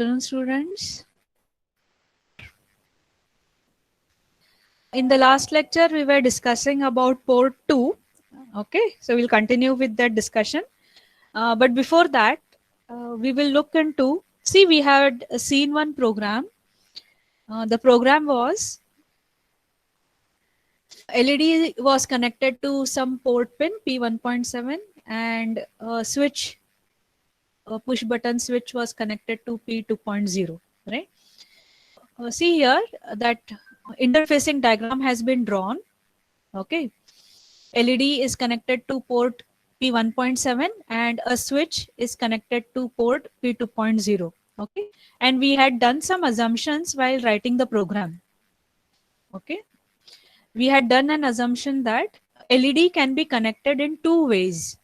afternoon, students. In the last lecture, we were discussing about port 2. Okay, so we'll continue with that discussion. But before that, we will look into, see, we had seen one program. The program was LED was connected to some port pin P1.7 and a switch, a push button switch was connected to P2.0, right? See here that interfacing diagram has been drawn. Okay, LED is connected to port P1.7 and a switch is connected to port P2.0. Okay, and we had done some assumptions while writing the program. Okay, we had done an assumption that LED can be connected in two ways.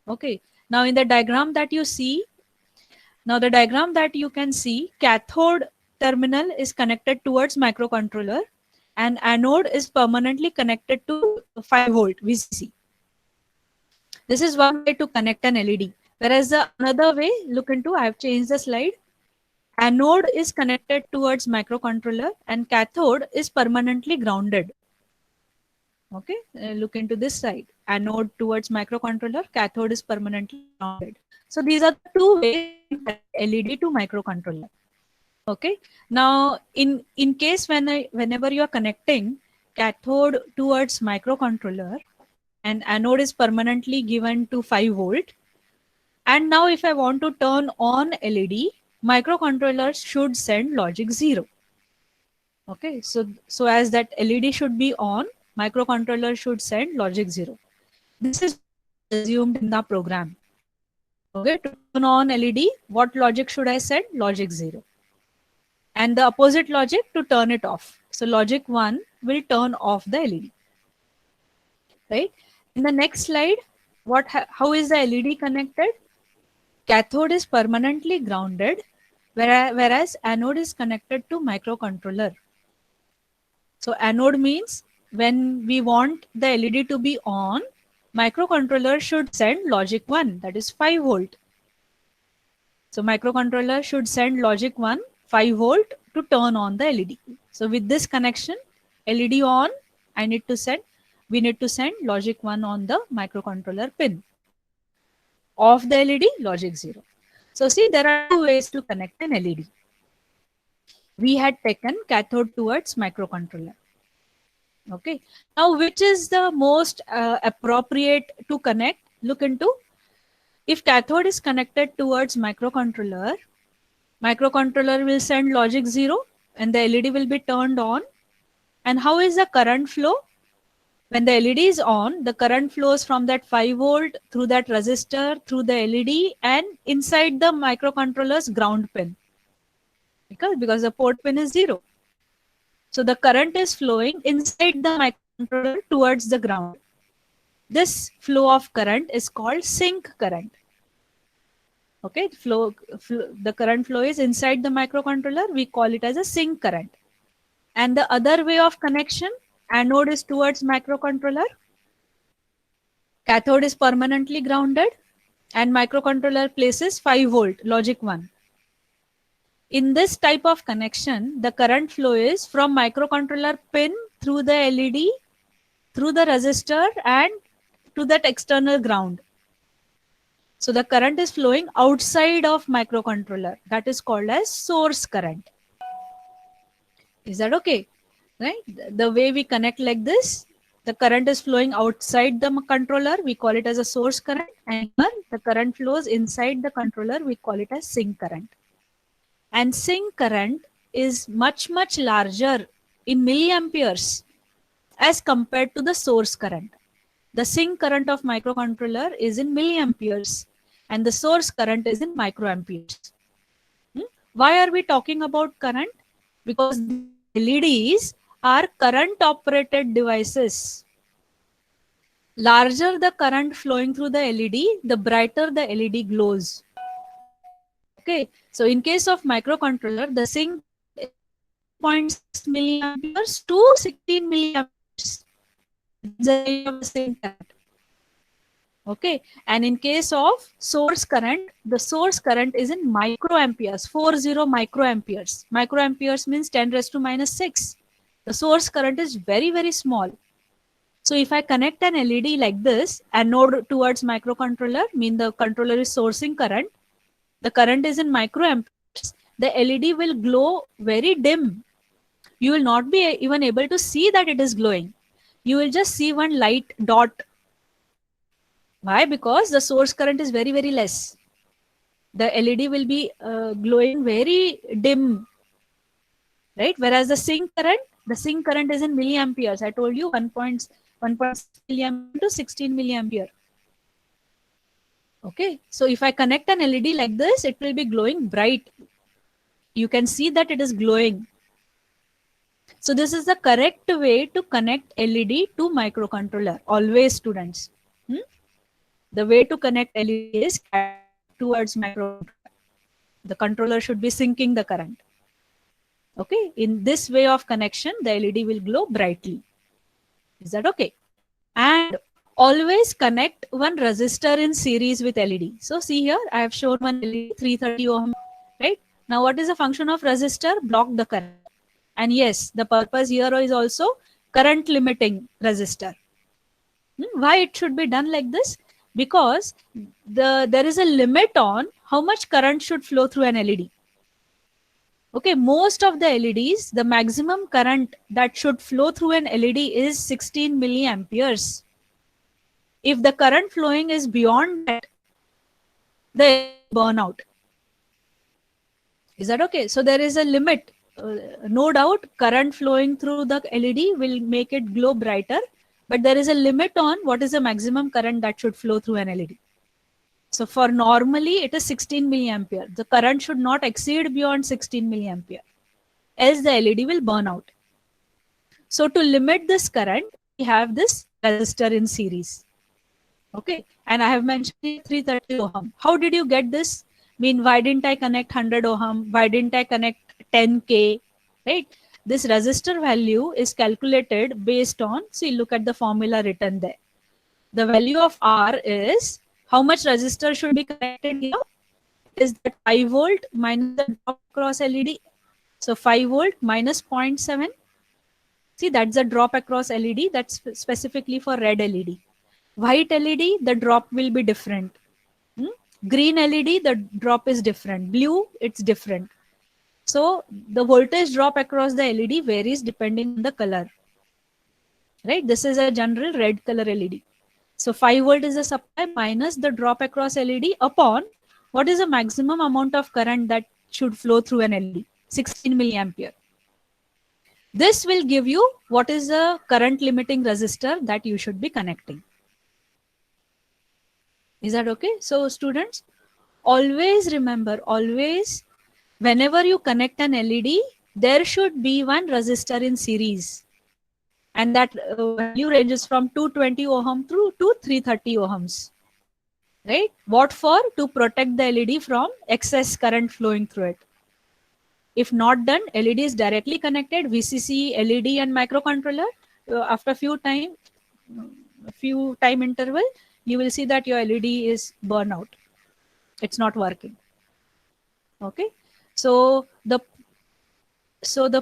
Okay, now in the diagram that you see, cathode terminal is connected towards microcontroller and anode is permanently connected to 5 volt VCC. This is one way to connect an LED. Whereas the another way, look into, I have changed the slide. Anode is connected towards microcontroller and cathode is permanently grounded. Okay, look into this side. Anode towards microcontroller, cathode is permanently grounded. So these are the two ways to connect LED to microcontroller. Okay, now in case whenever you are connecting cathode towards microcontroller and anode is permanently given to 5 volt, and now if I want to turn on LED, microcontroller should send logic 0. Okay, so as that LED should be on, microcontroller should send logic 0. This is assumed in the program. Okay, to turn on LED, what logic should I send? Logic 0. And the opposite logic to turn it off. So logic 1 will turn off the LED. Right? In the next slide, how is the LED connected? Cathode is permanently grounded, whereas anode is connected to microcontroller. So anode means when we want the LED to be on, microcontroller should send logic 1, that is 5 volt. So microcontroller should send logic 1, 5 volt to turn on the LED. So with this connection, LED on, we need to send logic 1 on the microcontroller pin. Off the LED, logic 0. So see, there are two ways to connect an LED. We had taken cathode towards microcontroller. Okay. Now, which is the most appropriate to connect? Look into, if cathode is connected towards microcontroller, microcontroller will send logic 0 and the LED will be turned on. And how is the current flow? When the LED is on, the current flows from that 5 volt through that resistor, through the LED and inside the microcontroller's ground pin. Because the port pin is 0. So the current is flowing inside the microcontroller towards the ground. This flow of current is called sink current. Okay, the current flow is inside the microcontroller. We call it as a sink current. And the other way of connection, anode is towards microcontroller, cathode is permanently grounded, and microcontroller places 5 volt, logic 1. In this type of connection, the current flow is from microcontroller pin through the LED, through the resistor and to that external ground. So the current is flowing outside of microcontroller. That is called as source current. Is that okay? Right? The way we connect like this, the current is flowing outside the controller. We call it as a source current. And here the current flows inside the controller. We call it as sink current. And sink current is much larger in milliamperes as compared to the source current. The sink current of microcontroller is in milliamperes and the source current is in microamperes. Why are we talking about current? Because LEDs are current operated devices. Larger the current flowing through the LED, the brighter the LED glows. Okay, so in case of microcontroller, the sink is 0.6 milliamperes to 16 milliamperes. The sink current. Okay, and in case of source current, the source current is in microamperes, 40 microamperes. Microamperes means 10 raised to minus 6. The source current is very, very small. So if I connect an LED like this, anode towards microcontroller, mean the controller is sourcing current, the current is in microamperes, the LED will glow very dim. You will not be even able to see that it is glowing. You will just see one light dot. Why? Because the source current is very, very less. The LED will be glowing very dim, right? Whereas the sink current is in milliamperes. I told you 1.6 milliampere to 16 milliampere. Okay, so if I connect an LED like this, it will be glowing bright. You can see that it is glowing. So this is the correct way to connect LED to microcontroller. Always, students. The way to connect LED is towards microcontroller. The controller should be sinking the current. Okay, in this way of connection, the LED will glow brightly. Is that okay? And always connect one resistor in series with LED. So see here, I have shown one LED 330 ohm, right? Now what is the function of resistor? Block the current. And yes, the purpose here is also current limiting resistor. Why it should be done like this? Because there is a limit on how much current should flow through an LED. Okay, most of the LEDs, the maximum current that should flow through an LED is 16 milliamperes. If the current flowing is beyond that, the burn out. Is that okay? So there is a limit. No doubt, current flowing through the LED will make it glow brighter, but there is a limit on what is the maximum current that should flow through an LED. So for normally, it is 16 milliampere. The current should not exceed beyond 16 milliampere, else the LED will burn out. So to limit this current, we have this resistor in series. Okay, and I have mentioned 330 ohm. How did you get this? Why didn't I connect 100 ohm? Why didn't I connect 10K? Right? This resistor value is calculated based on, see, look at the formula written there. The value of R is how much resistor should be connected here? Is that 5 volt minus the drop across LED. So 5 volt minus 0.7. See, that's the drop across LED. That's specifically for red LED. White LED, the drop will be different. Green LED, the drop is different. Blue, it's different. So the voltage drop across the LED varies depending on the color. Right? This is a general red color LED. So 5 volt is the supply minus the drop across LED upon what is the maximum amount of current that should flow through an LED? 16 milliampere. This will give you what is the current limiting resistor that you should be connecting. Is that okay? So students, always remember, always whenever you connect an LED, there should be one resistor in series. And that value ranges from 220 ohm through to 330 ohms. Right? What for? To protect the LED from excess current flowing through it. If not done, LED is directly connected, VCC, LED and microcontroller. After few time interval, you will see that your LED is burn out. It's not working. Okay. So the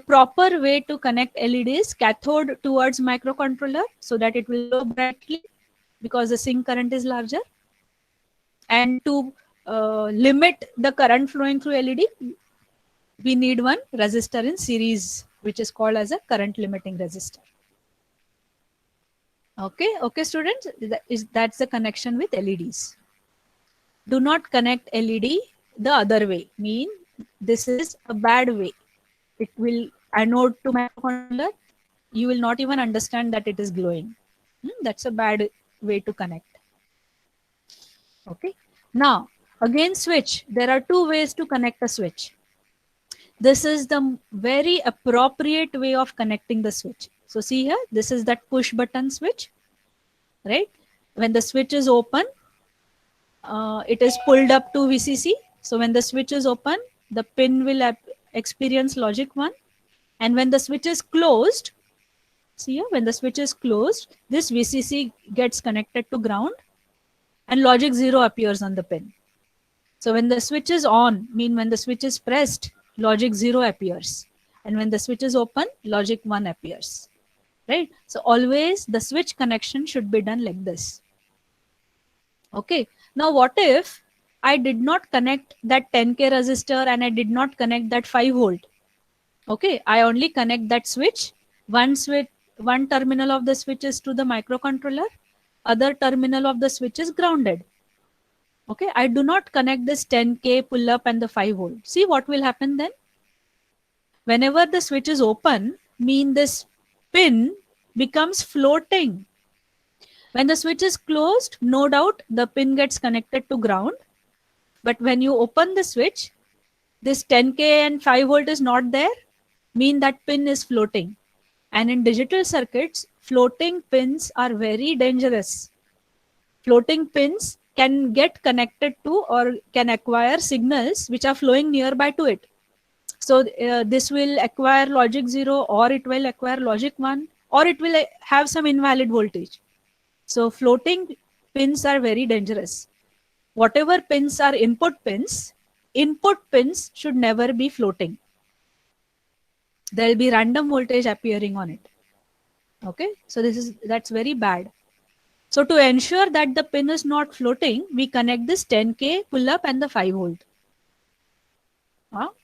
proper way to connect LED is cathode towards microcontroller so that it will glow brightly because the sink current is larger. And to limit the current flowing through LED, we need one resistor in series, which is called as a current limiting resistor. Okay, okay, students, that's the connection with LEDs. Do not connect LED the other way. This is a bad way. It will anode to microcontroller. You will not even understand that it is glowing. That's a bad way to connect. Okay. Now, again, switch. There are two ways to connect a switch. This is the very appropriate way of connecting the switch. So see here, this is that push button switch, right? When the switch is open, it is pulled up to VCC. So when the switch is open, the pin will experience logic 1. And when the switch is closed, see here, when the switch is closed, this VCC gets connected to ground. and logic 0 appears on the pin. So when the switch is on, when the switch is pressed, logic 0 appears. And when the switch is open, logic 1 appears. Right? So always the switch connection should be done like this. Okay. Now what if I did not connect that 10K resistor and I did not connect that 5 volt? Okay. I only connect that switch. One terminal of the switch is to the microcontroller. Other terminal of the switch is grounded. Okay, I do not connect this 10K pull up and the 5 volt. See what will happen then? Whenever the switch is open, this pin becomes floating. When the switch is closed, no doubt the pin gets connected to ground. But when you open the switch, this 10K and 5 volt is not there, that pin is floating. And in digital circuits, floating pins are very dangerous. Floating pins can get connected to or can acquire signals which are flowing nearby to it. So this will acquire logic 0, or it will acquire logic 1, or it will have some invalid voltage. So floating pins are very dangerous. Whatever pins are input pins should never be floating. There will be random voltage appearing on it. Okay, so that's very bad. So to ensure that the pin is not floating, we connect this 10K pull up and the 5 volt.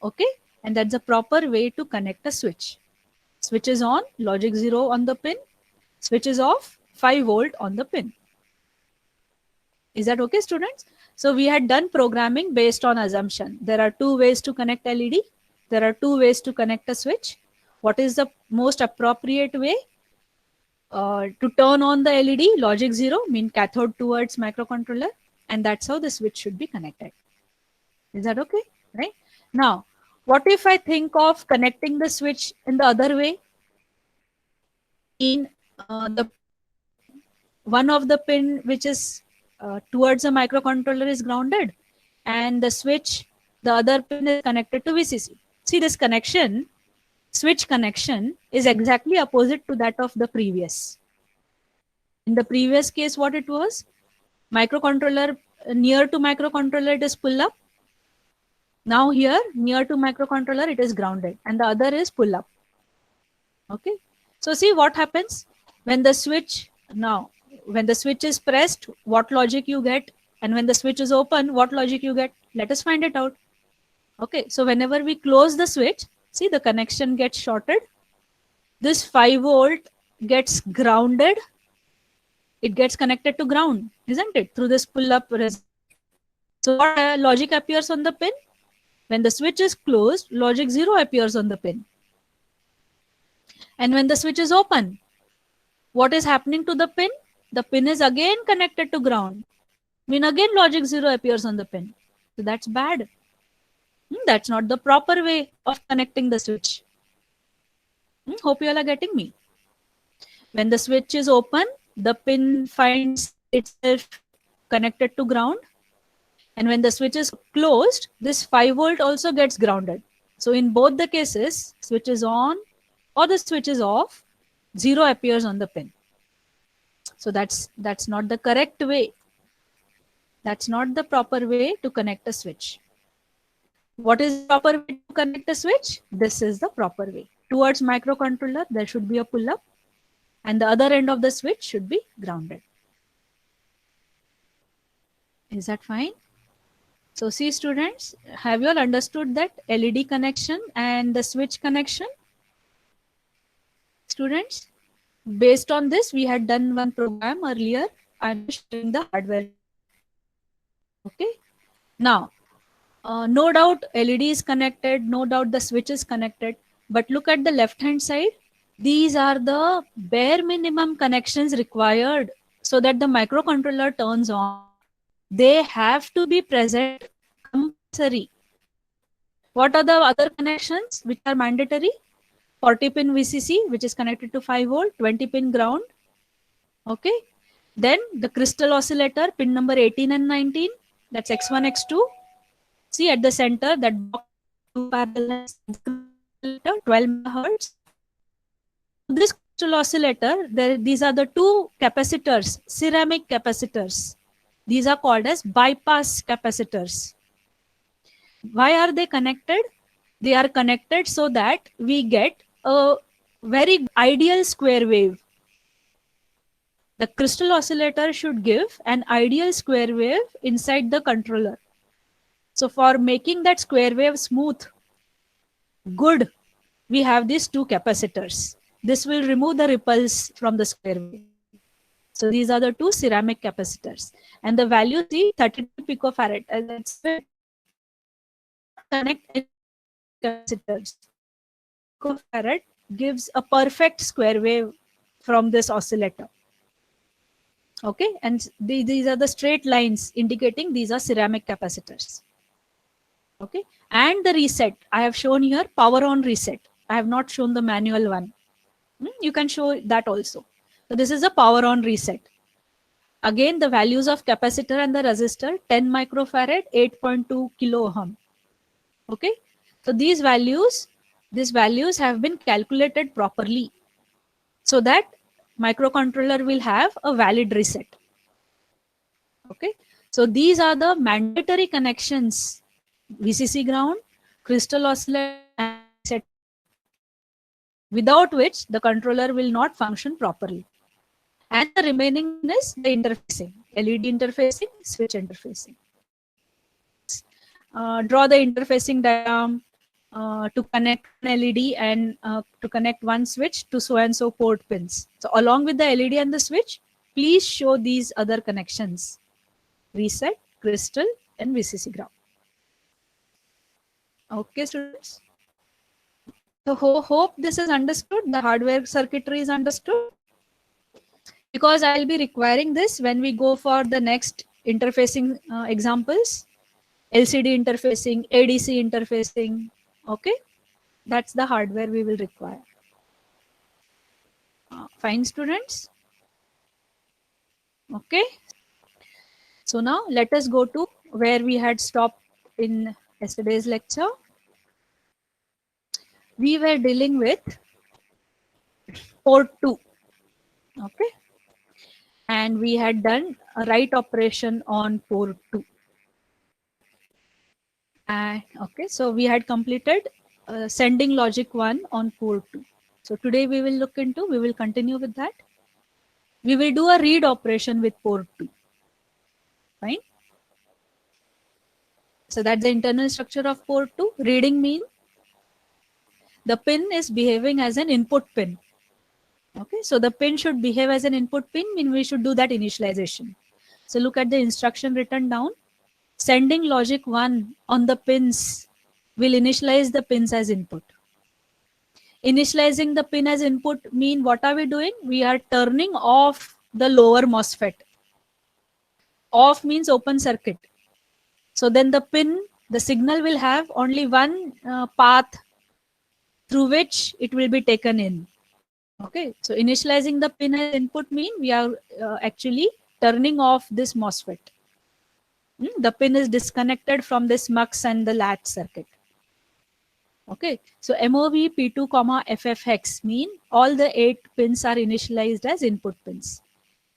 Okay, and that's the proper way to connect a switch. Switch is on, logic 0 on the pin. Switch is off, 5 volt on the pin. Is that okay, students? So we had done programming based on assumption. There are 2 ways to connect LED. There are 2 ways to connect a switch. What is the most appropriate way? To turn on the LED, logic 0, cathode towards microcontroller, and that's how the switch should be connected. Is that okay? Right? Now, what if I think of connecting the switch in the other way? In the one of the pin which is towards the microcontroller is grounded, and the switch, the other pin is connected to VCC. See, this connection, switch connection, is exactly opposite to that of the previous. In the previous case, what it was? Microcontroller, near to microcontroller, it is pull up. Now here, near to microcontroller, it is grounded, and the other is pull up. Okay. So see what happens when the switch, when the switch is pressed, what logic you get, and when the switch is open, what logic you get. Let us find it out. Okay. So whenever we close the switch, see, the connection gets shorted. This 5 volt gets grounded. It gets connected to ground, isn't it? Through this pull-up resistor. So what logic appears on the pin? When the switch is closed, logic 0 appears on the pin. And when the switch is open, what is happening to the pin? The pin is again connected to ground. Again logic 0 appears on the pin. So that's bad. That's not the proper way of connecting the switch. Hope you all are getting me. When the switch is open, the pin finds itself connected to ground. And when the switch is closed, this 5 volt also gets grounded. So in both the cases, switch is on or the switch is off, 0 appears on the pin. So that's not the correct way. That's not the proper way to connect a switch. What is the proper way to connect a switch? This is the proper way. Towards microcontroller, there should be a pull-up, and the other end of the switch should be grounded. Is that fine? So see, students, have you all understood that LED connection and the switch connection? Students, based on this, we had done one program earlier. I'm showing the hardware. Okay. Now, no doubt LED is connected, no doubt the switch is connected, but look at the left hand side. These are the bare minimum connections required so that the microcontroller turns on. They have to be present, compulsory. What are the other connections which are mandatory? 40 pin VCC, which is connected to 5 volt, 20 pin ground. Okay. Then the crystal oscillator, pin number 18 and 19, that's X1, X2. See at the center, that 2 parallel 12 megahertz. This crystal oscillator, these are the 2 capacitors, ceramic capacitors. These are called as bypass capacitors. Why are they connected? They are connected so that we get a very ideal square wave. The crystal oscillator should give an ideal square wave inside the controller. So for making that square wave smooth, good, we have these two capacitors. This will remove the ripples from the square wave. So these are the two ceramic capacitors. And the value see 32 picofarad. Let's not connect any capacitors. Picofarad gives a perfect square wave from this oscillator. Okay, and these are the straight lines indicating these are ceramic capacitors. Okay, and the reset I have shown here, power on reset. I have not shown the manual one. You can show that also. So this is a power on reset. Again, the values of capacitor and the resistor, 10 microfarad, 8.2 kilo ohm. Okay, so these values have been calculated properly so that microcontroller will have a valid reset. Okay, so these are the mandatory connections: VCC ground, crystal oscillator, and reset, without which the controller will not function properly. And the remaining is the interfacing, LED interfacing, switch interfacing. Draw the interfacing diagram to connect an LED and to connect one switch to so and so port pins. So along with the LED and the switch, please show these other connections: reset, crystal, and VCC ground. Okay, students. So hope this is understood. The hardware circuitry is understood. Because I'll be requiring this when we go for the next interfacing examples. LCD interfacing, ADC interfacing. Okay, that's the hardware we will require. Fine, students. Okay, so now let us go to where we had stopped in yesterday's lecture. We were dealing with port 2. Okay, and we had done a write operation on port 2. Okay, so we had completed sending logic 1 on port 2. So today we will continue with that. We will do a read operation with port 2. Fine. So that's the internal structure of port 2. Reading means the pin is behaving as an input pin. Okay, so the pin should behave as an input pin, mean we should do that initialization. So look at the instruction written down. Sending logic 1 on the pins will initialize the pins as input. Initializing the pin as input mean what are we doing? We are turning off the lower MOSFET. Off means open circuit. So then the pin, the signal will have only one path through which it will be taken in. Okay, so initializing the pin as input mean we are actually turning off this MOSFET. The pin is disconnected from this MUX and the latch circuit. Okay, so MOV P2, FF hex mean all the 8 pins are initialized as input pins.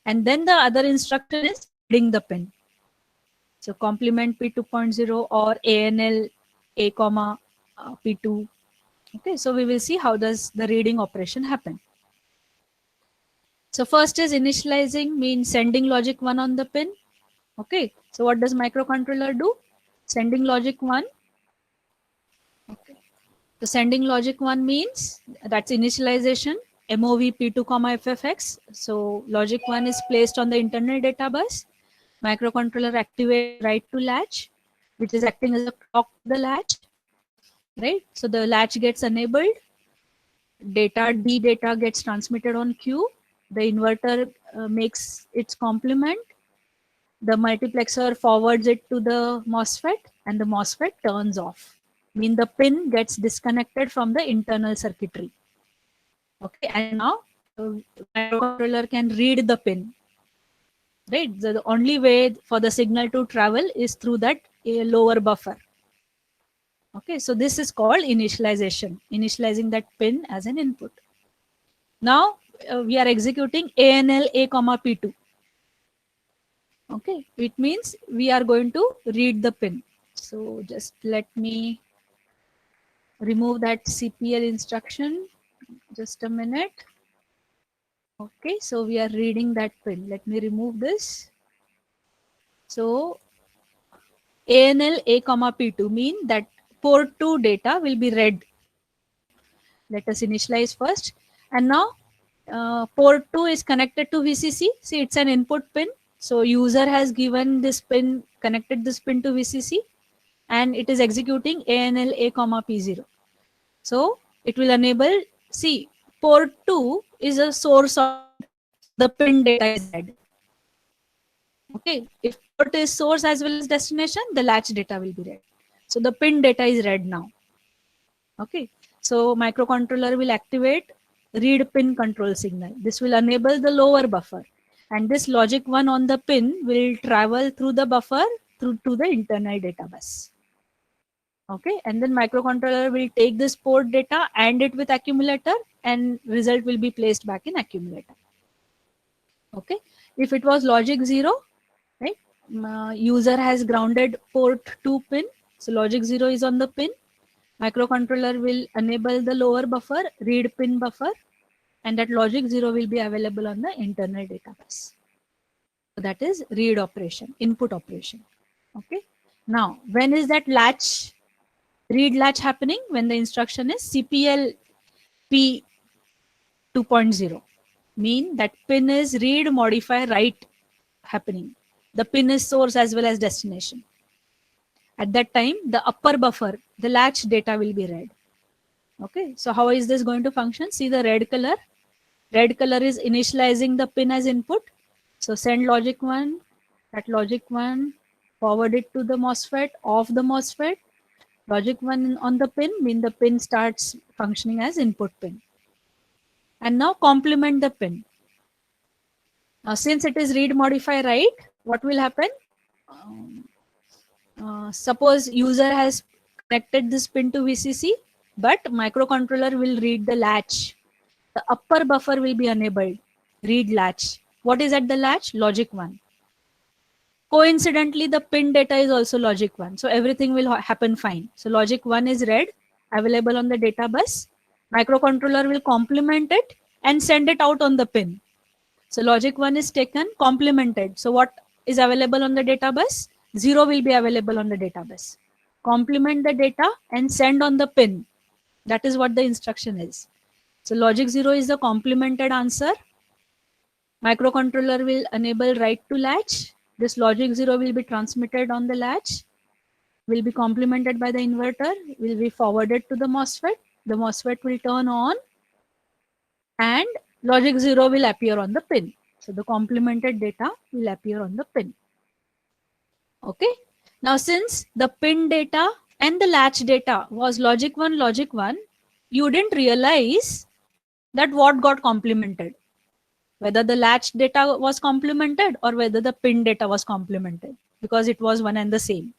And then the other instruction is reading the pin. So complement P2.0 or ANL A, P2. Okay, so we will see how does the reading operation happen. So first is initializing means sending logic 1 on the pin. Okay, so what does microcontroller do? Sending logic 1. Okay. So sending logic 1 means that's initialization, MOV P2, FFX. So logic 1 is placed on the internal data bus. Microcontroller activates write to latch, which is acting as a clock to the latch. Right? So the latch gets enabled. D data gets transmitted on Q. The inverter makes its complement. The multiplexer forwards it to the MOSFET and the MOSFET turns off. Mean the pin gets disconnected from the internal circuitry. Okay, and now microcontroller can read the pin. Right, so the only way for the signal to travel is through that lower buffer. Okay, so this is called initialization, initializing that pin as an input. Now we are executing ANL A, P2. Okay, it means we are going to read the pin. So just let me remove that CPL instruction. Just a minute. Okay, so we are reading that pin. Let me remove this. So ANL A comma P2 mean that port 2 data will be read. Let us initialize first. And now port 2 is connected to VCC. See, it's an input pin. So user has given this pin, connected this pin to VCC, and it is executing ANL A comma P0. So it will enable, see, port 2 is a source of the pin data is read. Okay, if port is source as well as destination, the latch data will be read. So the pin data is read now. Okay, so microcontroller will activate read pin control signal. This will enable the lower buffer, and this logic 1 on the pin will travel through the buffer through to the internal data bus. Okay, and then microcontroller will take this port data and it with accumulator, and result will be placed back in accumulator. Okay, if it was logic 0, right, user has grounded port 2 pin, so logic 0 is on the pin. Microcontroller will enable the lower buffer, read pin buffer, and that logic 0 will be available on the internal data bus. So that is read operation, input operation. Okay, now when is that latch, read latch happening? When the instruction is CPL P 2.0, mean that pin is read, modify, write happening. The pin is source as well as destination. At that time, the upper buffer, the latch data will be read. Okay, so how is this going to function? See the red color. Red color is initializing the pin as input. So send logic 1, that logic 1, forward it to the MOSFET, off the MOSFET. Logic 1 on the pin, mean the pin starts functioning as input pin. And now complement the pin. Now since it is read, modify, write, what will happen? Suppose user has connected this pin to VCC, but microcontroller will read the latch. The upper buffer will be enabled, read latch. What is at the latch? Logic 1. Coincidentally, the pin data is also logic 1. So everything will happen fine. So logic 1 is read, available on the data bus. Microcontroller will complement it and send it out on the pin. So logic 1 is taken, complemented. So what is available on the data bus? 0 will be available on the data bus. Complement the data and send on the pin. That is what the instruction is. So logic 0 is the complemented answer. Microcontroller will enable write to latch. This logic 0 will be transmitted on the latch, will be complemented by the inverter, will be forwarded to the MOSFET. The MOSFET will turn on and logic 0 will appear on the pin. So the complemented data will appear on the pin. Okay. Now since the pin data and the latch data was logic 1, you didn't realize that what got complemented. Whether the latch data was complemented or whether the pin data was complemented, because it was one and the same.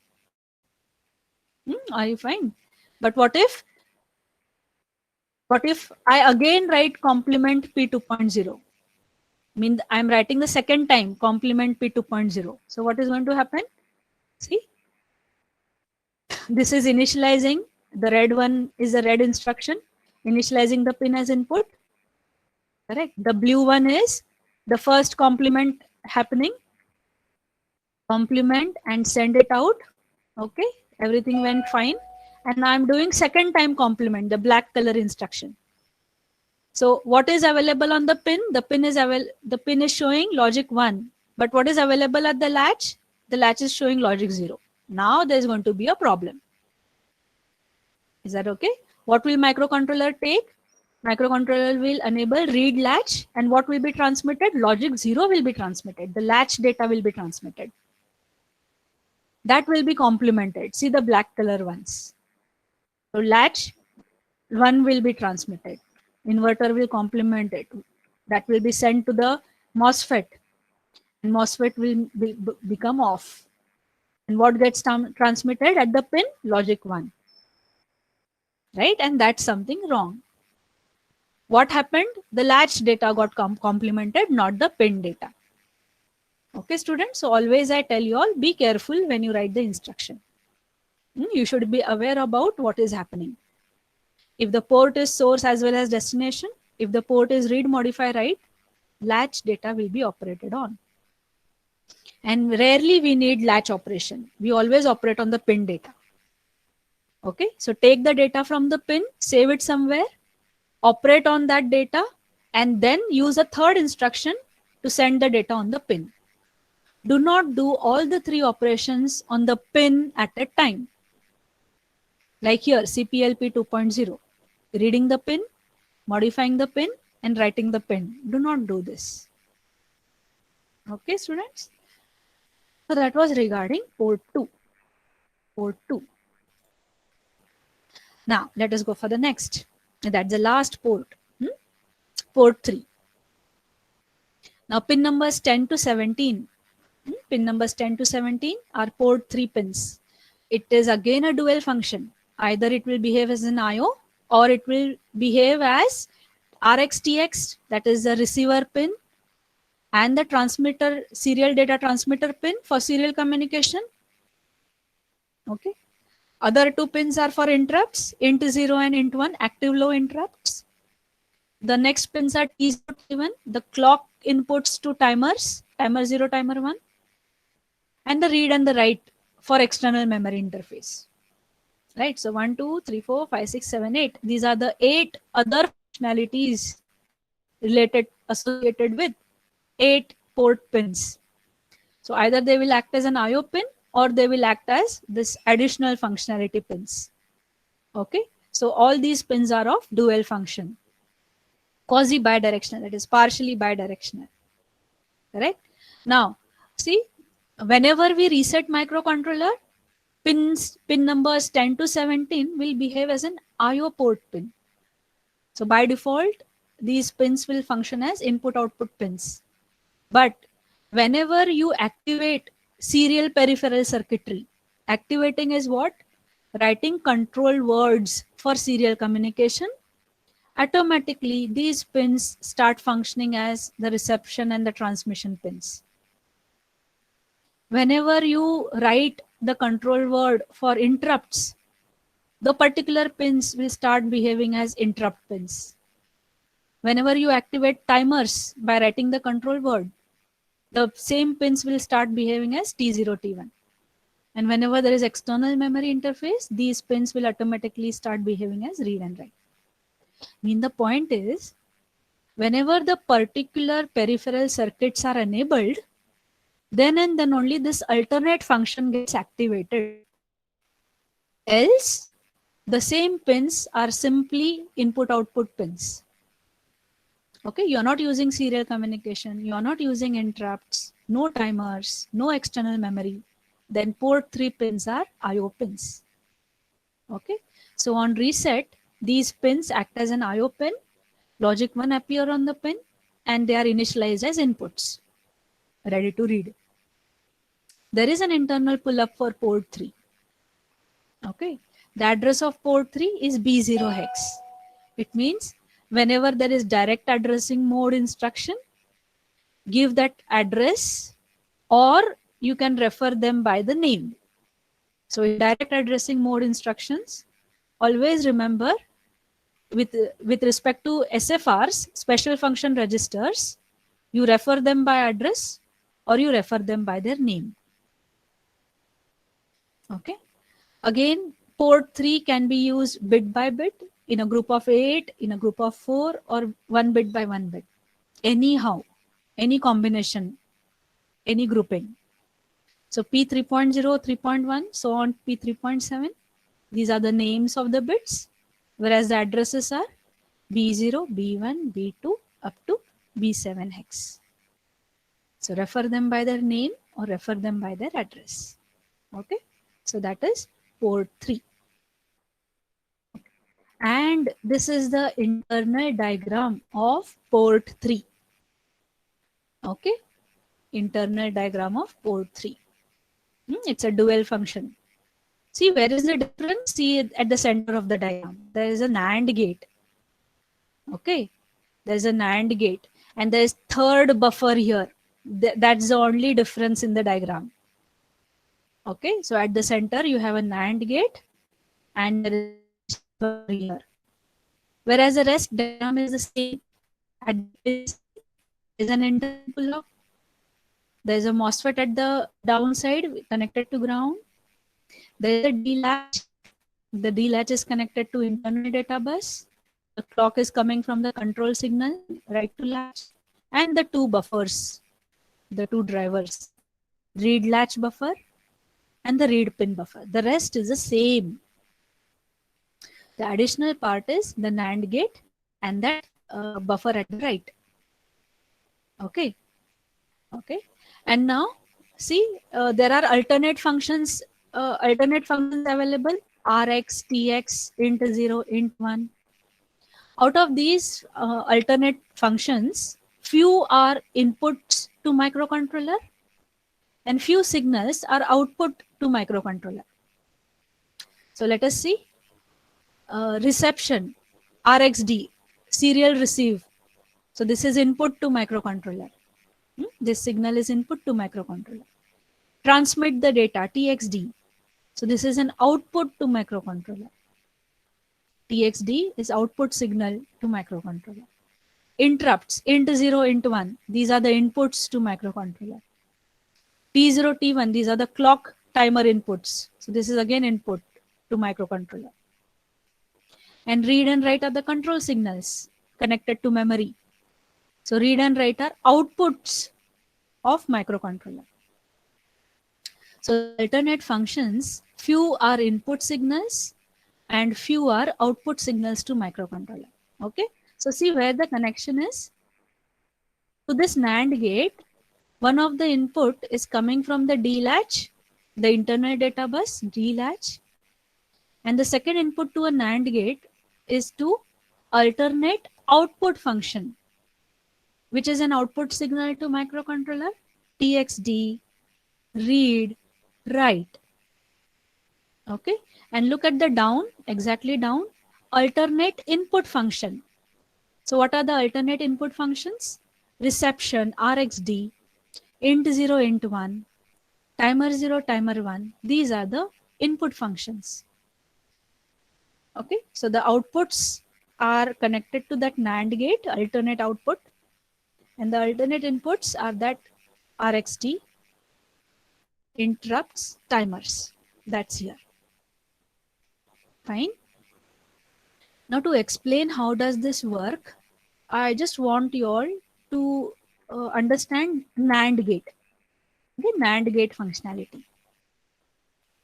Are you fine? But what if I again write complement P 2.0? Mean I'm writing the second time complement P 2.0. So what is going to happen? See, this is initializing. The red one is a red instruction, initializing the pin as input. Correct. The blue one is the first complement happening. Complement and send it out. Okay, everything went fine. And now I'm doing second time complement, the black color instruction. So what is available on the pin? The pin is showing logic 1. But what is available at the latch? The latch is showing logic 0. Now there's going to be a problem. Is that okay? What will microcontroller take? Microcontroller will enable read latch, and what will be transmitted? Logic 0 will be transmitted. The latch data will be transmitted. That will be complemented. See the black color ones. So latch 1 will be transmitted. Inverter will complement it. That will be sent to the MOSFET. And MOSFET will become off. And what gets transmitted at the pin? Logic 1. Right? And that's something wrong. What happened? The latch data got complemented, not the pin data. Okay, students. So always I tell you all, be careful when you write the instruction. You should be aware about what is happening. If the port is source as well as destination, if the port is read, modify, write, latch data will be operated on. And rarely we need latch operation. We always operate on the pin data. Okay, so take the data from the pin, save it somewhere, operate on that data, and then use a third instruction to send the data on the pin. Do not do all the three operations on the pin at a time. Like here, CPLP 2.0, reading the pin, modifying the pin, and writing the pin. Do not do this. Okay, students? So that was regarding port 2. Port 2. Now, let us go for the next. That's the last port. Port 3. Now, pin numbers 10 to 17. Pin numbers 10 to 17 are port 3 pins. It is again a dual function. Either it will behave as an IO or it will behave as RxTX, that is the receiver pin, and the transmitter, serial data transmitter pin for serial communication. Okay. Other two pins are for interrupts, int0 and int1, active low interrupts. The next pins are T0, T1, the clock inputs to timers, timer 0, timer 1, and the read and the write for external memory interface. Right, so 1, 2, 3, 4, 5, 6, 7, 8. These are the 8 other functionalities associated with 8 port pins. So either they will act as an IO pin or they will act as this additional functionality pins. Okay, so all these pins are of dual function. Quasi bidirectional, that is partially bidirectional. Correct? Now, see, whenever we reset microcontroller, pin numbers 10 to 17 will behave as an IO port pin. So by default, these pins will function as input output pins. But whenever you activate serial peripheral circuitry, activating is what? Writing control words for serial communication. Automatically, these pins start functioning as the reception and the transmission pins. Whenever you write the control word for interrupts, the particular pins will start behaving as interrupt pins. Whenever you activate timers by writing the control word, the same pins will start behaving as T0, T1. And whenever there is external memory interface, these pins will automatically start behaving as read and write. The point is, whenever the particular peripheral circuits are enabled, then and then only this alternate function gets activated. Else, the same pins are simply input-output pins. Okay, you're not using serial communication, you're not using interrupts, no timers, no external memory. Then port 3 pins are IO pins. Okay, so on reset, these pins act as an IO pin, logic 1 appear on the pin, and they are initialized as inputs, ready to read. There is an internal pull-up for port 3. Okay, the address of port 3 is B0 hex. It means whenever there is direct addressing mode instruction, give that address, or you can refer them by the name. So in direct addressing mode instructions, always remember with respect to SFRs, special function registers, you refer them by address or you refer them by their name. Okay. Again, port 3 can be used bit by bit in a group of 8, in a group of 4, or 1 bit by 1 bit. Anyhow, any combination, any grouping. So P3.0, 3.1, so on P3.7. These are the names of the bits, whereas the addresses are B0, B1, B2 up to B7 hex. So refer them by their name or refer them by their address. Okay, so that is port 3. And this is the internal diagram of port 3. Okay, internal diagram of port 3. It's a dual function. See, where is the difference? See at the center of the diagram. There is an AND gate. Okay, there is an AND gate. And there is third buffer here. That's the only difference in the diagram. Okay, so at the center you have a NAND gate and there is buffer here. Whereas the rest diagram is the same. At the base there is an internal pull-up. There is a MOSFET at the downside connected to ground. There is a D latch. The D latch is connected to internal data bus. The clock is coming from the control signal right to latch, and the two buffers, the two drivers, read latch buffer and the read pin buffer. The rest is the same. The additional part is the NAND gate and that buffer at the right. Okay. Okay. And now see, there are alternate functions available: Rx, Tx, int0, int1. Out of these alternate functions, few are inputs to microcontroller and few signals are output to microcontroller. So let us see. Reception, RxD, serial receive. So this is input to microcontroller. This signal is input to microcontroller. Transmit the data, TXD. So this is an output to microcontroller. TXD is output signal to microcontroller. Interrupts, int0, int1. These are the inputs to microcontroller. T0, T1. These are the clock timer inputs. So this is again input to microcontroller. And read and write are the control signals connected to memory. So read and write are outputs of microcontroller. So alternate functions, few are input signals and few are output signals to microcontroller. Okay. So see where the connection is. To this NAND gate, one of the input is coming from the D latch, the internal data bus, D latch. And the second input to a NAND gate is to alternate output function, which is an output signal to microcontroller, TXD, read, write. Okay. And look at the down, exactly down, alternate input function. So what are the alternate input functions? Reception, RxD, int0, int1, timer0, timer1. These are the input functions. Okay. So the outputs are connected to that NAND gate, alternate output. And the alternate inputs are that RxD, interrupts, timers. That's here. Fine. Now to explain how does this work, I just want you all to understand NAND gate. Okay, NAND gate functionality.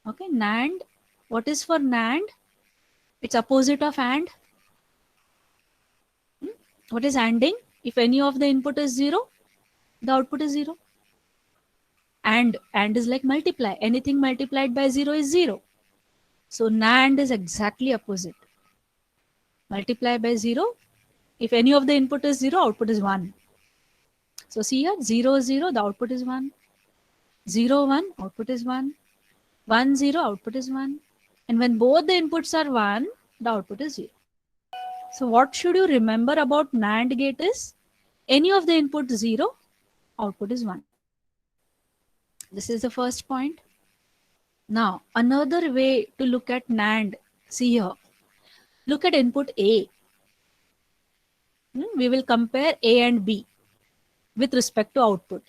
Okay, NAND. What is for NAND? It's opposite of AND. What is ANDing? If any of the input is 0, the output is 0. And is like multiply. Anything multiplied by 0 is 0. So NAND is exactly opposite. Multiply by 0. If any of the input is 0, output is 1. So see here, 0, 0, the output is 1. 0, 1, output is 1. 1, 0, output is 1. And when both the inputs are 1, the output is 0. So what should you remember about NAND gate is, any of the input 0, output is 1. This is the first point. Now, another way to look at NAND, see here. Look at input A. We will compare A and B with respect to output.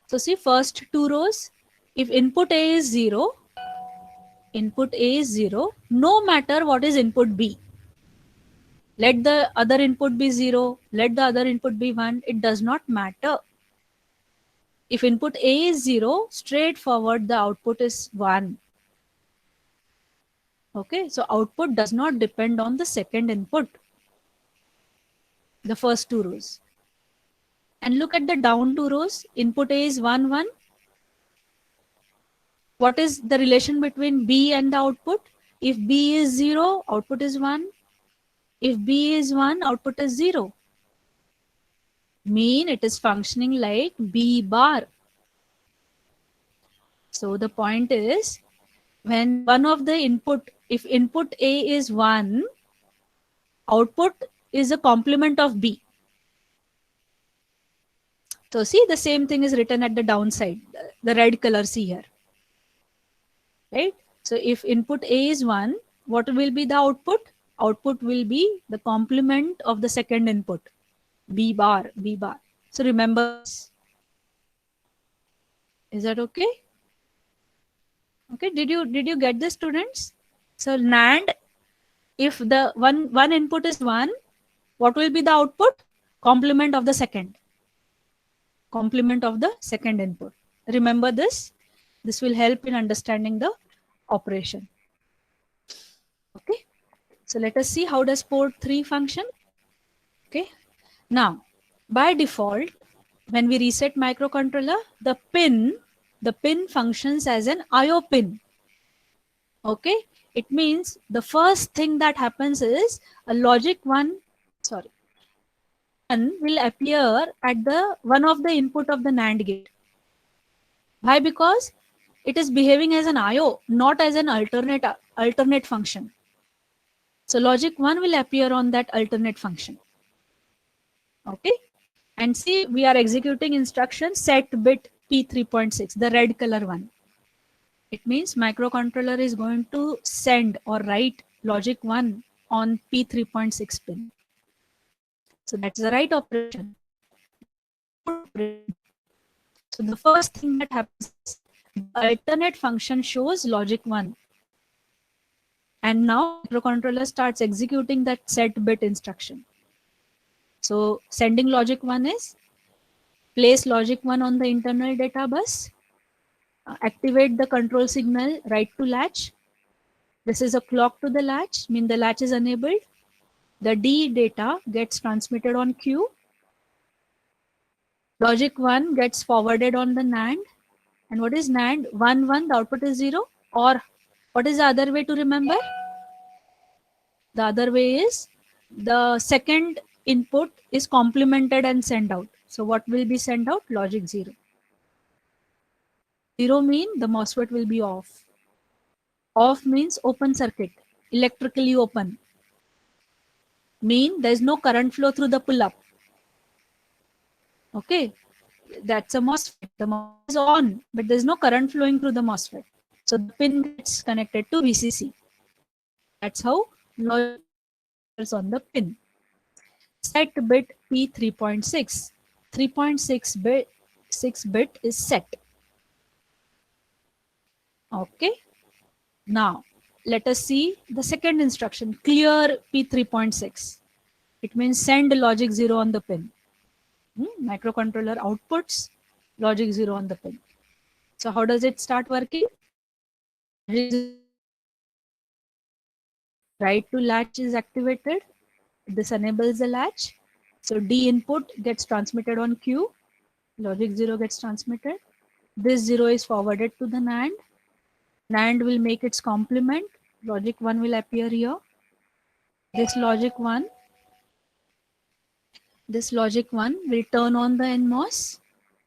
So see, first two rows, if input A is 0, no matter what is input B. Let the other input be 0, let the other input be 1, it does not matter. If input A is 0, straightforward the output is 1. Okay, so output does not depend on the second input, the first two rows. And look at the down two rows, input A is 1, 1. What is the relation between B and the output? If B is 0, output is 1. If B is 1, output is 0. Mean it is functioning like B bar. So the point is, when one of the input, if input A is 1, output is a complement of B. So see, the same thing is written at the downside, the red color see here, right? So if input A is 1, what will be the output? Output will be the complement of the second input, B bar, B bar. So remember this. Is that okay? Okay, did you get this, students? So NAND, if the one input is 1, what will be the output? Complement of the second. Complement of the second input. Remember this. This will help in understanding the operation. Okay. So let us see how does port 3 function. Okay. Now, by default, when we reset microcontroller, the pin functions as an IO pin. Okay. It means the first thing that happens is a logic 1 will appear at the one of the input of the NAND gate. Why? Because it is behaving as an IO, not as an alternate function. So logic 1 will appear on that alternate function. Okay. And see, we are executing instruction set bit P3.6, the red color one. It means microcontroller is going to send or write logic 1 on P3.6 pin. So that's the right operation. So the first thing that happens is the alternate function shows logic 1. And now microcontroller starts executing that set bit instruction. So sending logic 1 is place logic 1 on the internal data bus, activate the control signal write to latch. This is a clock to the latch, mean the latch is enabled. The D data gets transmitted on Q. Logic 1 gets forwarded on the NAND. And what is NAND? 1, 1, the output is 0. Or what is the other way to remember? The other way is the second input is complemented and sent out. So what will be sent out? Logic 0. 0 mean the MOSFET will be off. Off means open circuit, electrically open. Mean there is no current flow through the pull-up. Okay, that's a MOSFET. The MOSFET is on, but there is no current flowing through the MOSFET. So the pin gets connected to VCC. That's how logic is on the pin. Set bit P3.6. 3.6 bit is set. Okay. Now let us see the second instruction, clear P3.6. It means send logic 0 on the pin. Microcontroller outputs logic 0 on the pin. So how does it start working? Write to latch is activated. This enables the latch. So D input gets transmitted on Q. Logic 0 gets transmitted. This 0 is forwarded to the NAND. NAND will make its complement. Logic 1 will appear here. This logic 1 will turn on the NMOS.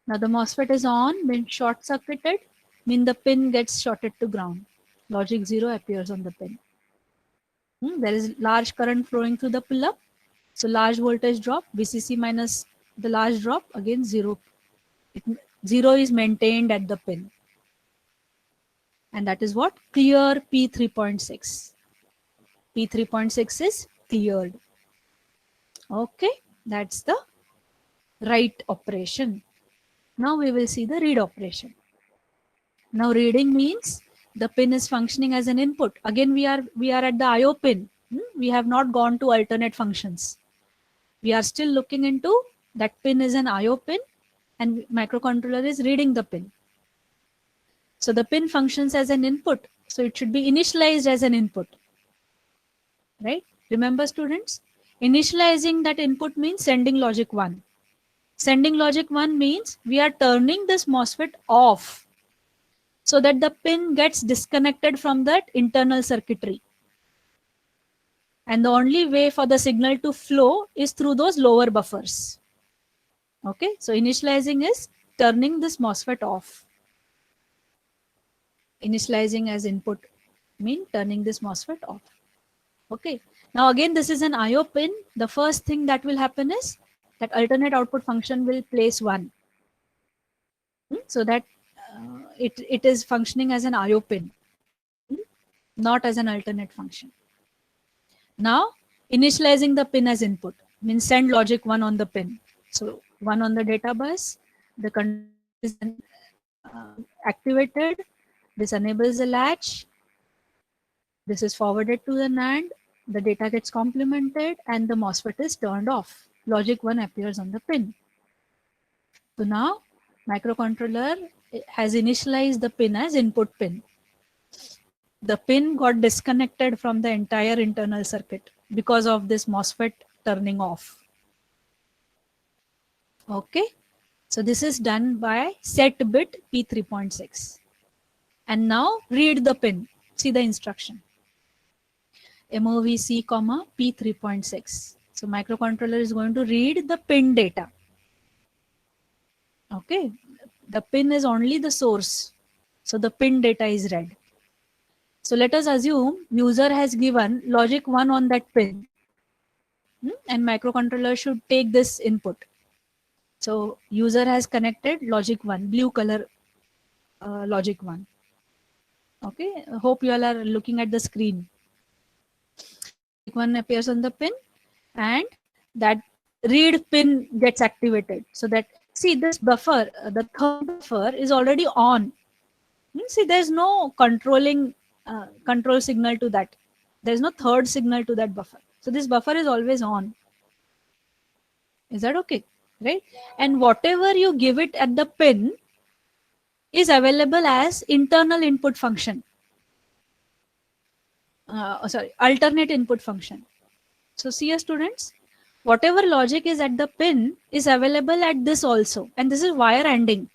Now the MOSFET is on, when short circuited, mean the pin gets shorted to ground. Logic 0 appears on the pin. There is large current flowing through the pull-up. So large voltage drop, VCC minus the large drop, again 0. 0 is maintained at the pin. And that is what? Clear P3.6. P3.6 is cleared. Okay, that's the write operation. Now we will see the read operation. Now reading means the pin is functioning as an input. Again, we are at the IO pin. We have not gone to alternate functions. We are still looking into that pin is an IO pin and microcontroller is reading the pin. So the pin functions as an input. So it should be initialized as an input. Right? Remember, students, initializing that input means sending logic 1. Sending logic 1 means we are turning this MOSFET off so that the pin gets disconnected from that internal circuitry. And the only way for the signal to flow is through those lower buffers. Okay, so initializing is turning this MOSFET off. Initializing as input mean turning this MOSFET off. Okay, now again this is an IO pin. The first thing that will happen is that alternate output function will place 1. so that it is functioning as an IO pin, not as an alternate function. Now, initializing the pin as input means send logic 1 on the pin. So 1 on the data bus, the control is activated, this enables the latch, this is forwarded to the NAND, the data gets complemented and the MOSFET is turned off. Logic 1 appears on the pin. So now microcontroller has initialized the pin as input pin. The pin got disconnected from the entire internal circuit because of this MOSFET turning off. Okay, so this is done by set bit P3.6. And now read the pin. See the instruction. MOVC, P3.6. So microcontroller is going to read the pin data. Okay, the pin is only the source. So the pin data is read. So let us assume user has given logic 1 on that pin. And microcontroller should take this input. So user has connected logic 1, blue color logic 1. Okay, I hope you all are looking at the screen. Logic 1 appears on the pin and that read pin gets activated. So that, see this buffer, the third buffer is already on. See, there's no controlling control signal to that. There's no third signal to that buffer. So this buffer is always on. Is that okay? Right? And whatever you give it at the pin is available as internal input function. Alternate input function. So see students, whatever logic is at the pin is available at this also. And this is wire ANDing.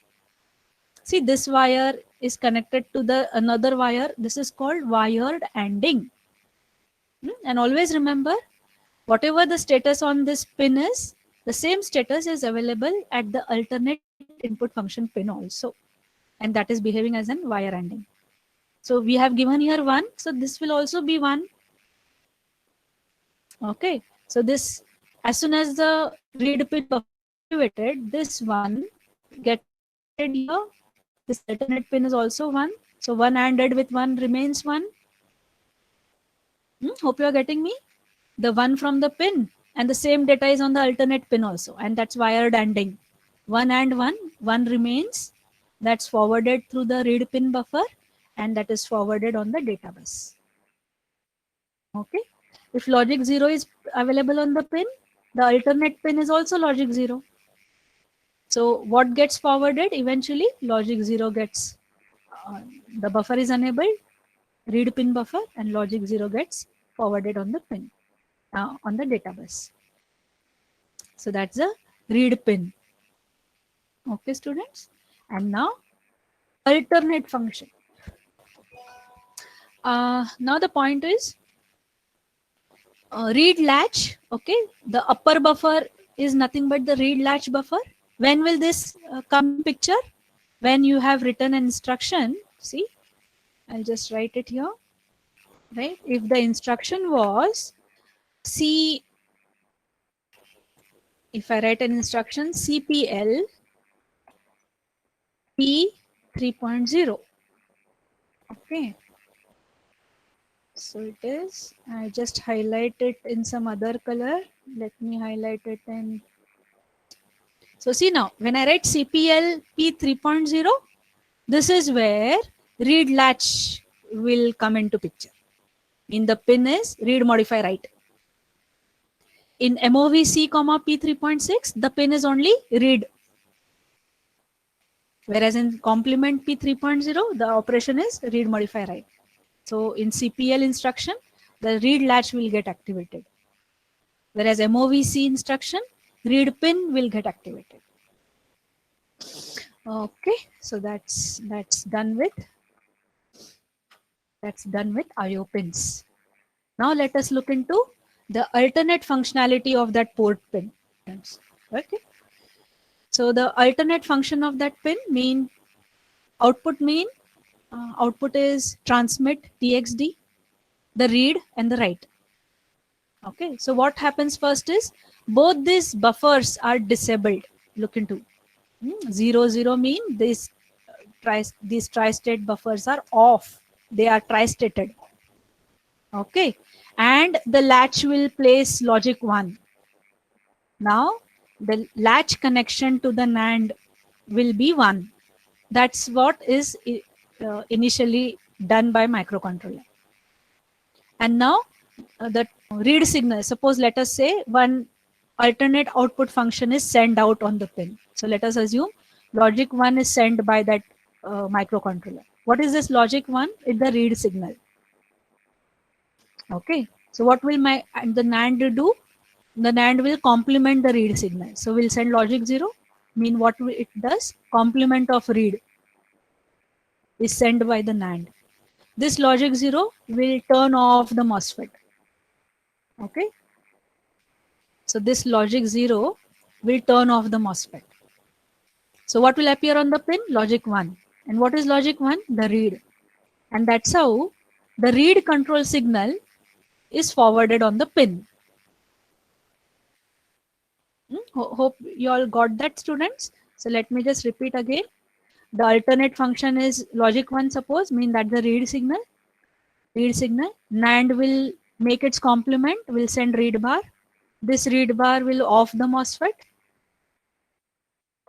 See, this wire is connected to the another wire. This is called wired ANDing. And always remember, whatever the status on this pin is, the same status is available at the alternate input function pin also. And that is behaving as an wire ANDing. So we have given here 1. So this will also be 1. Okay. So this, as soon as the read pin activated, this 1 gets here. This alternate pin is also 1. So 1 ANDed with 1 remains 1. Hope you are getting me. The 1 from the pin and the same data is on the alternate pin also. And that's wired ANDing. 1 and 1, 1 remains. That's forwarded through the read pin buffer and that is forwarded on the data bus. Okay. If logic 0 is available on the pin, the alternate pin is also logic 0. So what gets forwarded? Eventually logic 0 gets, the buffer is enabled, read pin buffer and logic 0 gets forwarded on the pin, on the data bus. So that's the read pin. Okay students. And now alternate function. Now the point is read latch. Okay, the upper buffer is nothing but the read latch buffer. When will this come picture? When you have written an instruction. See, I'll just write it here. Right, if the instruction was if I write an instruction CPL P3.0. Okay. So it is, I just highlight it in some other color. Let me highlight it in. So see now, when I write CPL P3.0, this is where read latch will come into picture. In the pin is read modify write. In MOVC, P3.6, the pin is only read. Whereas in complement P3.0, the operation is read modify write. So in CPL instruction, the read latch will get activated. Whereas MOVC instruction, read pin will get activated. Okay, so that's done with IO pins. Now let us look into the alternate functionality of that port pin. Okay. So the alternate function of that pin output is transmit TXD, the read and the write. Okay, so what happens first is both these buffers are disabled. Look into 0, 0 mean this these tri-state buffers are off. They are tri-stated. Okay. And the latch will place logic 1. Now the latch connection to the NAND will be 1. That's what is initially done by microcontroller. And now the read signal, suppose let us say one alternate output function is sent out on the pin. So let us assume logic 1 is sent by that microcontroller. What is this logic 1? It's the read signal. Okay. So what will the NAND do? The NAND will complement the read signal. So we'll send logic 0. Mean what it does? Complement of read is sent by the NAND. This logic 0 will turn off the MOSFET. Okay. So this logic 0 will turn off the MOSFET. So what will appear on the pin? Logic 1. And what is logic 1? The read. And that's how the read control signal is forwarded on the pin. Hope you all got that, students. So let me just repeat again. The alternate function is logic 1, suppose, mean that the read signal. NAND will make its complement, will send read bar. This read bar will off the MOSFET.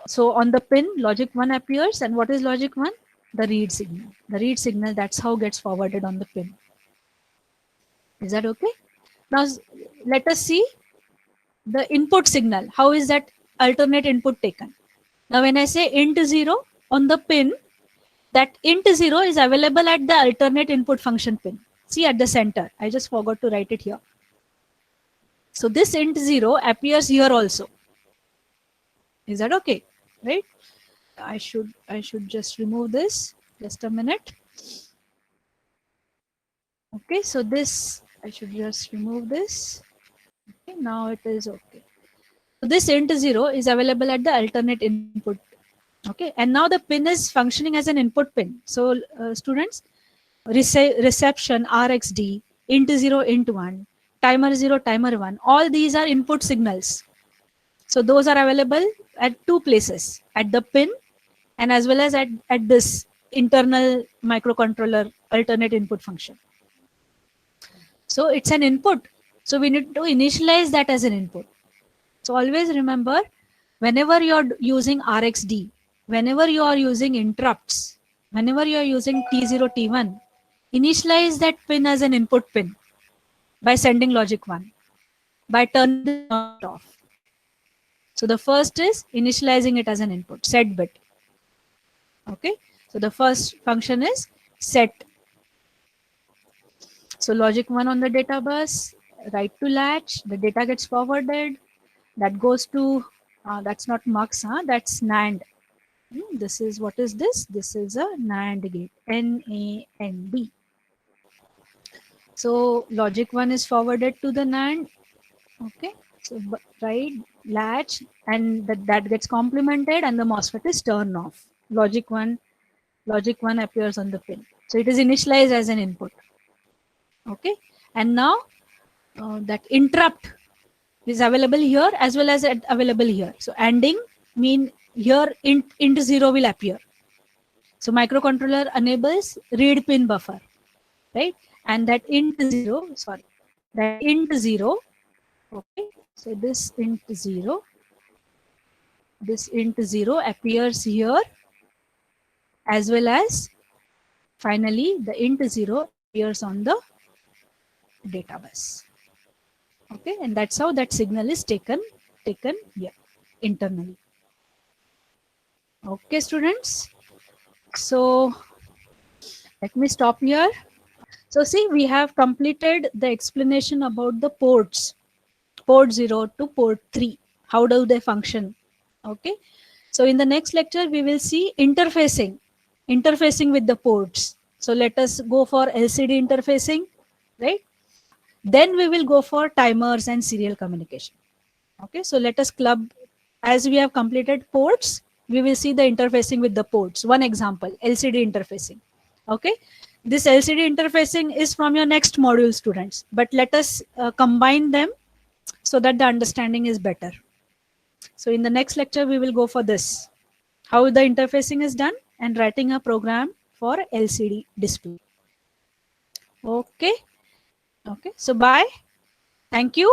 So on the pin, logic 1 appears, and what is logic 1? The read signal. The read signal, that's how gets forwarded on the pin. Is that okay? Now let us see the input signal. How is that alternate input taken? Now when I say int 0 on the pin, that int 0 is available at the alternate input function pin. See at the center. I just forgot to write it here. So this int 0 appears here also. Is that okay? Right? I should just remove this. Just a minute. Okay, so this I should just remove this. Okay, now it is okay. So this int 0 is available at the alternate input. Okay, and now the pin is functioning as an input pin. So students, reception, RxD, int 0, int 1, timer 0, timer 1, all these are input signals. So those are available at two places, at the pin and as well as at this internal microcontroller alternate input function. So it's an input. So we need to initialize that as an input. So always remember, whenever you're using RxD, whenever you are using interrupts, whenever you are using T0, T1, initialize that pin as an input pin by sending logic 1, by turning it off. So the first is initializing it as an input, set bit. Okay, so the first function is set. So logic 1 on the data bus, write to latch, the data gets forwarded, that goes to, that's not mux, that's NAND. This is, what is this? This is a NAND gate, NAND. So logic 1 is forwarded to the NAND. Okay, so right, latch, and that gets complemented and the MOSFET is turned off. Logic 1 appears on the pin. So it is initialized as an input. Okay, and now that interrupt is available here as well as available here. So ANDing mean here int 0 will appear. So microcontroller enables read pin buffer, right? And that int 0, okay, so this int 0 appears here, as well as finally the int 0 appears on the data bus. Okay, and that's how that signal is taken here internally. Okay, students. So let me stop here. So see, we have completed the explanation about the ports, port 0 to port 3. How do they function? Okay. So in the next lecture, we will see interfacing with the ports. So let us go for LCD interfacing, right? Then we will go for timers and serial communication. Okay, so let us club, as we have completed ports, we will see the interfacing with the ports. One example, LCD interfacing. Okay, this LCD interfacing is from your next module, students, but let us combine them so that the understanding is better. So in the next lecture, we will go for this, how the interfacing is done, and writing a program for LCD display. Okay. Okay. So bye. Thank you.